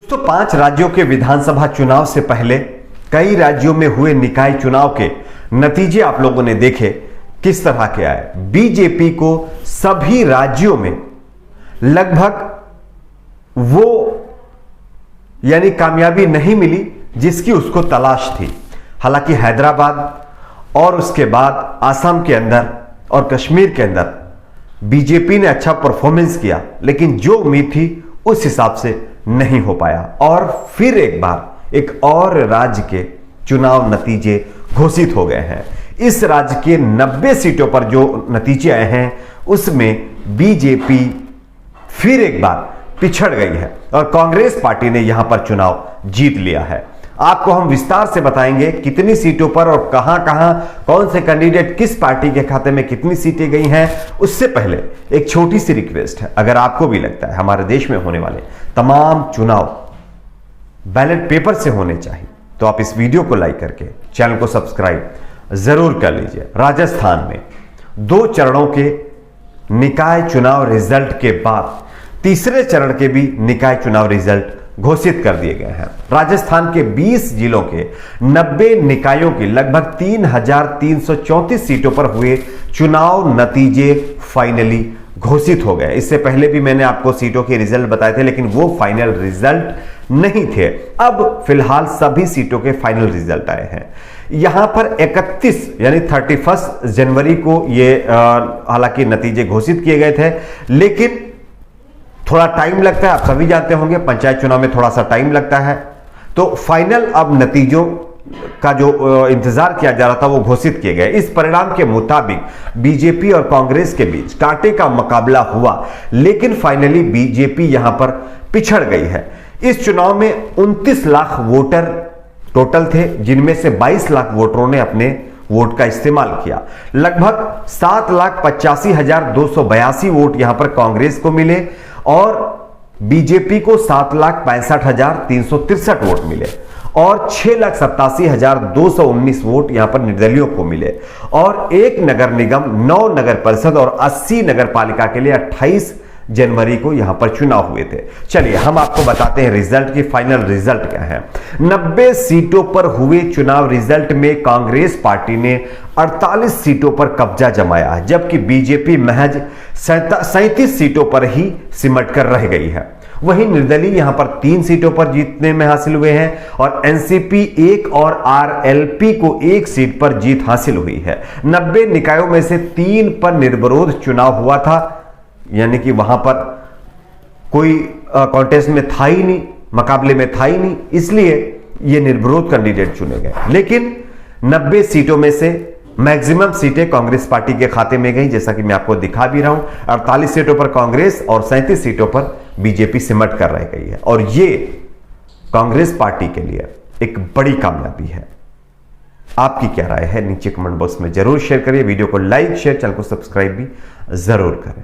तो 5 राज्यों के विधानसभा चुनाव से पहले कई राज्यों में हुए निकाय चुनाव के नतीजे आप लोगों ने देखे किस तरह के आए। बीजेपी को सभी राज्यों में लगभग वो यानी कामयाबी नहीं मिली जिसकी उसको तलाश थी। हालांकि हैदराबाद और उसके बाद आसाम के अंदर और कश्मीर के अंदर बीजेपी ने अच्छा परफॉर्मेंस किया, लेकिन जो उम्मीद थी उस हिसाब से नहीं हो पाया। और फिर एक बार एक और राज्य के चुनाव नतीजे घोषित हो गए हैं। इस राज्य के 90 सीटों पर जो नतीजे आए हैं उसमें बीजेपी फिर एक बार पिछड़ गई है और कांग्रेस पार्टी ने यहां पर चुनाव जीत लिया है। आपको हम विस्तार से बताएंगे कितनी सीटों पर और कहां कहां कौन से कैंडिडेट किस पार्टी के खाते में कितनी सीटें गई हैं। उससे पहले एक छोटी सी रिक्वेस्ट है, अगर आपको भी लगता है हमारे देश में होने वाले तमाम चुनाव बैलेट पेपर से होने चाहिए तो आप इस वीडियो को लाइक करके चैनल को सब्सक्राइब जरूर कर लीजिए। राजस्थान में 2 चरणों के निकाय चुनाव रिजल्ट के बाद तीसरे चरण के भी निकाय चुनाव रिजल्ट घोषित कर दिए गए हैं। राजस्थान के 20 जिलों के 90 निकायों की लगभग 3,334 सीटों पर हुए चुनाव नतीजे फाइनली घोषित हो गए। इससे पहले भी मैंने आपको सीटों के रिजल्ट बताए थे, लेकिन वो फाइनल रिजल्ट नहीं थे। अब फिलहाल सभी सीटों के फाइनल रिजल्ट आए हैं। यहां पर 31 यानी 31 जनवरी को ये हालांकि नतीजे घोषित किए गए थे, लेकिन थोड़ा टाइम लगता है। आप सभी जानते होंगे पंचायत चुनाव में थोड़ा सा टाइम लगता है। तो फाइनल अब नतीजों का जो इंतजार किया जा रहा था वो घोषित किए गए। इस परिणाम के मुताबिक बीजेपी और कांग्रेस के बीच कांटे का मुकाबला हुआ, लेकिन फाइनली बीजेपी यहां पर पिछड़ गई है। इस चुनाव में 29 लाख वोटर टोटल थे, जिनमें से 22 लाख वोटरों ने अपने वोट का इस्तेमाल किया। लगभग 7,85,282 वोट यहां पर कांग्रेस को मिले और बीजेपी को 7,65,363 वोट मिले और 6,87,219 वोट यहां पर निर्दलियों को मिले। और एक नगर निगम, 9 नगर परिषद और 80 नगर पालिका के लिए 28 जनवरी को यहां पर चुनाव हुए थे। चलिए हम आपको बताते हैं रिजल्ट की फाइनल रिजल्ट क्या है। 90 सीटों पर हुए चुनाव रिजल्ट में कांग्रेस पार्टी ने 48 सीटों पर कब्जा जमाया है, जबकि बीजेपी महज 37 सीटों पर ही सिमट कर रह गई है। वहीं निर्दलीय यहां पर 3 सीटों पर जीतने में हासिल हुए हैं और एनसीपी 1 और आरएलपी को 1 सीट पर जीत हासिल हुई है। 90 निकायों में से 3 पर निर्विरोध चुनाव हुआ था, यानी कि वहां पर कोई कॉन्टेस्ट में था ही नहीं, मुकाबले में था ही नहीं, इसलिए ये निर्विरोध कैंडिडेट चुने गए। लेकिन 90 सीटों में से मैक्सिमम सीटें कांग्रेस पार्टी के खाते में गई, जैसा कि मैं आपको दिखा भी रहा हूं। 48 सीटों पर कांग्रेस और 37 सीटों पर बीजेपी सिमट कर रह गई है और ये कांग्रेस पार्टी के लिए एक बड़ी कामयाबी है। आपकी क्या राय है नीचे कमेंट बॉक्स में जरूर शेयर करिए। वीडियो को लाइक शेयर, चैनल को सब्सक्राइब भी जरूर करें।